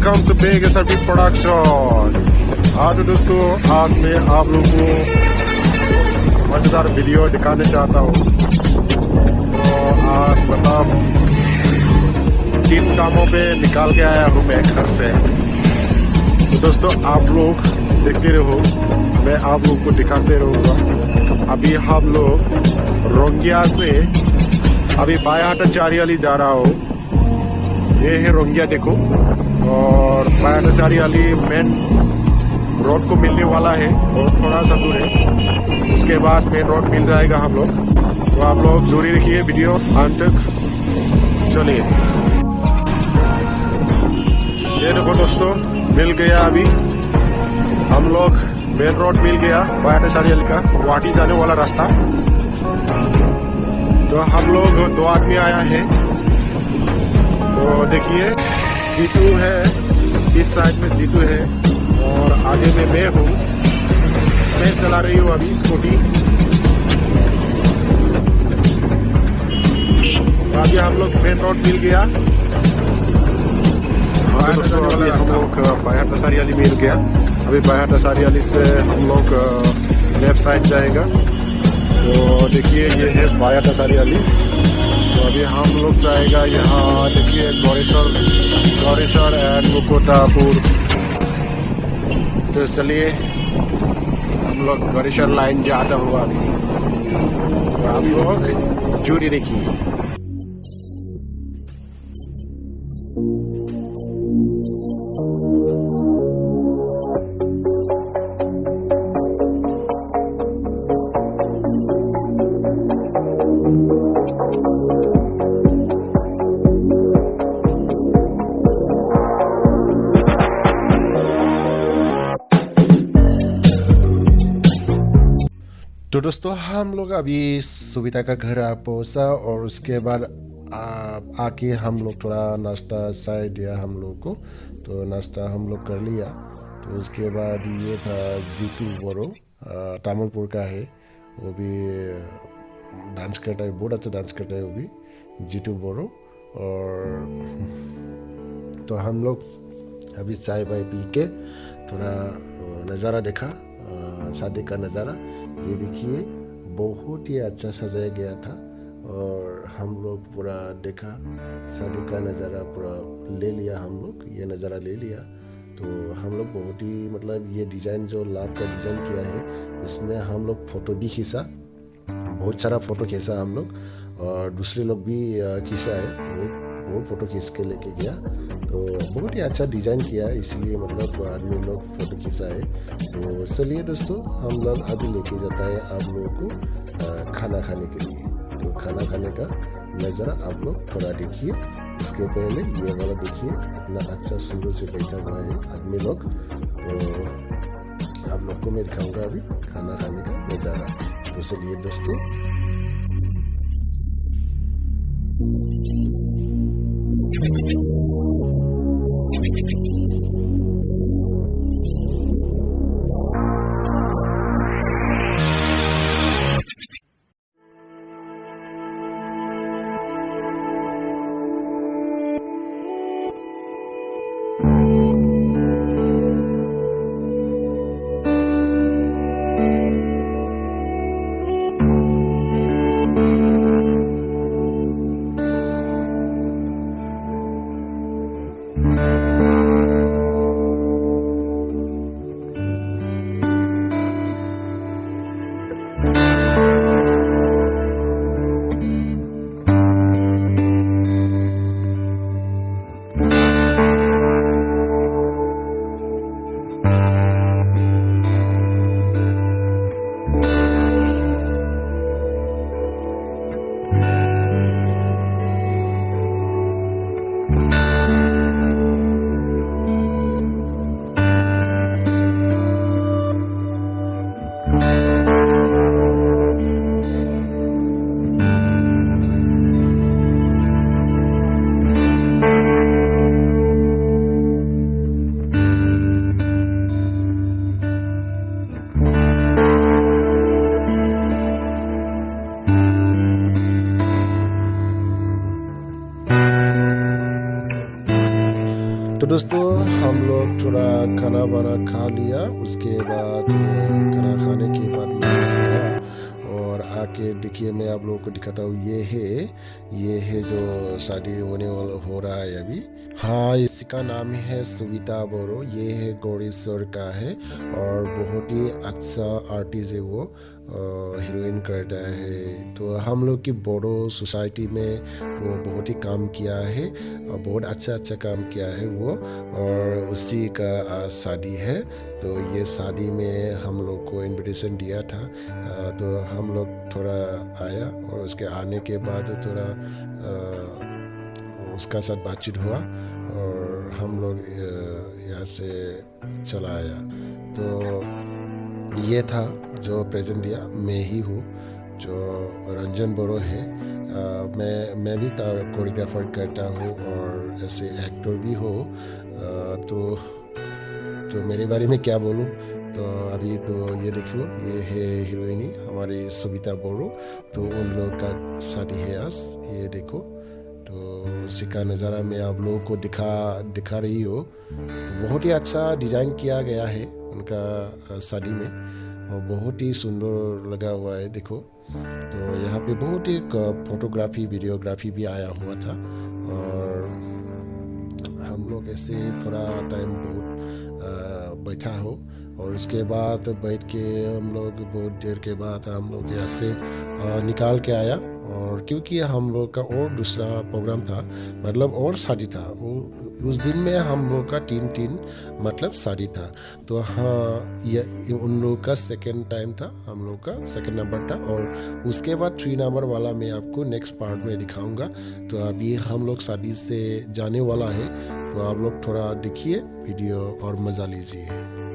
Welcome to Beg SRP production. आज दोस्तों आज मैं आप लोगों को मजेदार वीडियो दिखाने चाहता हूँ। तो आज मतलब 3 कामों पे निकाल के आया हूँ मैं घर से। तो दोस्तों आप लोग देखते रहो, मैं आप लोग को दिखाते रहूँगा। अभी हम लोग रोंगिया से अभी बायाहाटा चारियाली जा रहा हूँ। ये है रोंगिया देखो, और बायाहाटा चारियाली मेन रोड को मिलने वाला है और थोड़ा सा दूर है, उसके बाद मेन रोड मिल जाएगा हम लोग। तो आप लोग जरूरी रखिए वीडियो अंत तक। चलिए ये देखो दोस्तों, मिल गया अभी हम लोग, मेन रोड मिल गया बायाहाटा चारियाली का, गुवाहाटी जाने वाला रास्ता। तो हम लोग 2 आदमी आया है। तो देखिए जीतू है, इस साइड में जीतू है और आगे में मैं हूँ। मैं चला रही हूँ अभी स्कूटी। तो आगे हम लोग मेन रोड मिल गया, अभी हम लोग बायाहाटा चारियाली मिल गया। अभी बायाहाटा चारियाली से हम लोग लेफ्ट साइड जाएगा। तो देखिए ये है बायाहाटा चारियाली। तो अभी हम लोग जाएगा यहाँ, देखिए गौरेश्वर एंड मुकोटापुर। तो चलिए हम लोग गौरेश्वर लाइन जाता हुआ अभी। तो आप लोग जुड़ी देखिए। तो दोस्तों हम लोग अभी सुविधा का घर आ पहुँचा और उसके बाद आके हम लोग थोड़ा नाश्ता चाय दिया हम लोग को। तो नाश्ता हम लोग कर लिया। तो उसके बाद ये था जीतू बोरो, तामुलपुर का है, वो भी डांस करता है, बहुत अच्छा डांस करता है वो भी, जीतू बोरो। और तो हम लोग अभी चाय वाय पी के थोड़ा नज़ारा देखा, शादी का नज़ारा। ये देखिए बहुत ही अच्छा सजाया गया था और हम लोग पूरा देखा, शादी का नज़ारा पूरा ले लिया, हम लोग ये नज़ारा ले लिया। तो हम लोग बहुत ही मतलब ये डिज़ाइन जो लाभ का डिज़ाइन किया है, इसमें हम लोग फ़ोटो भी खींचा, बहुत सारा फ़ोटो खींचा हम लोग, और दूसरे लोग भी खींचा है, बहुत फ़ोटो खींच के लेके गया। तो बहुत ही अच्छा डिज़ाइन किया है, इसलिए मतलब आदमी लोग फ़ोटो खींचा है। तो चलिए दोस्तों हम लोग अभी लेके जाता है आप लोगों को खाना खाने के लिए। तो खाना खाने का नज़ारा आप लोग थोड़ा देखिए। उसके पहले ये वाला देखिए, इतना अच्छा सुंदर से बैठा हुआ है आदमी लोग। तो आप लोग को मैं दिखाऊंगा अभी खाना खाने का नज़ारा। तो चलिए दोस्तों। तो दोस्तों हम लोग थोड़ा खाना वाना खा लिया, उसके बाद खाना खाने के बाद मैं आया और आके देखिए मैं आप लोगों को दिखाता हूँ। ये है जो शादी होने वाला हो रहा है अभी। हाँ, इसका नाम है सुविता बोरो। ये है गौरीश्वर का है और बहुत ही अच्छा आर्टिस्ट है वो, हीरोइन करता है। तो हम लोग की बोरो सोसाइटी में वो बहुत ही काम किया है और बहुत अच्छा काम किया है वो, और उसी का शादी है। तो ये शादी में हम लोग को इनविटेशन दिया था, तो हम लोग थोड़ा आया और उसके आने के बाद थोड़ा उसका साथ बातचीत हुआ और हम लोग यहाँ से चला आया। तो ये था जो प्रेजेंट दिया। मैं ही हूँ जो रंजन बोरो है। मैं भी कोरियोग्राफर करता हूँ और ऐसे एक्टर भी हो। तो मेरे बारे में क्या बोलूँ। तो अभी तो ये देखो, ये है हीरोइनी हमारी सुविता बोरो। तो उन लोग का शादी है आज, ये देखो। तो उसी का नज़ारा मैं आप लोगों को दिखा रही हो। तो बहुत ही अच्छा डिज़ाइन किया गया है उनका शादी में और बहुत ही सुंदर लगा हुआ है, देखो। तो यहाँ पे बहुत ही फोटोग्राफी वीडियोग्राफी भी आया हुआ था और हम लोग ऐसे थोड़ा टाइम बहुत बैठा हो और उसके बाद बैठ के हम लोग बहुत देर के बाद हम लोग यहाँ से निकाल के आया। और क्योंकि हम लोग का और दूसरा प्रोग्राम था, मतलब और शादी था वो, उस दिन में हम लोग का तीन मतलब शादी था। तो हाँ, ये उन लोग का सेकंड टाइम था, हम लोग का सेकंड नंबर था। और उसके बाद 3 नंबर वाला मैं आपको नेक्स्ट पार्ट में दिखाऊंगा। तो अभी हम लोग शादी से जाने वाला है, तो आप लोग थोड़ा देखिए वीडियो और मज़ा लीजिए।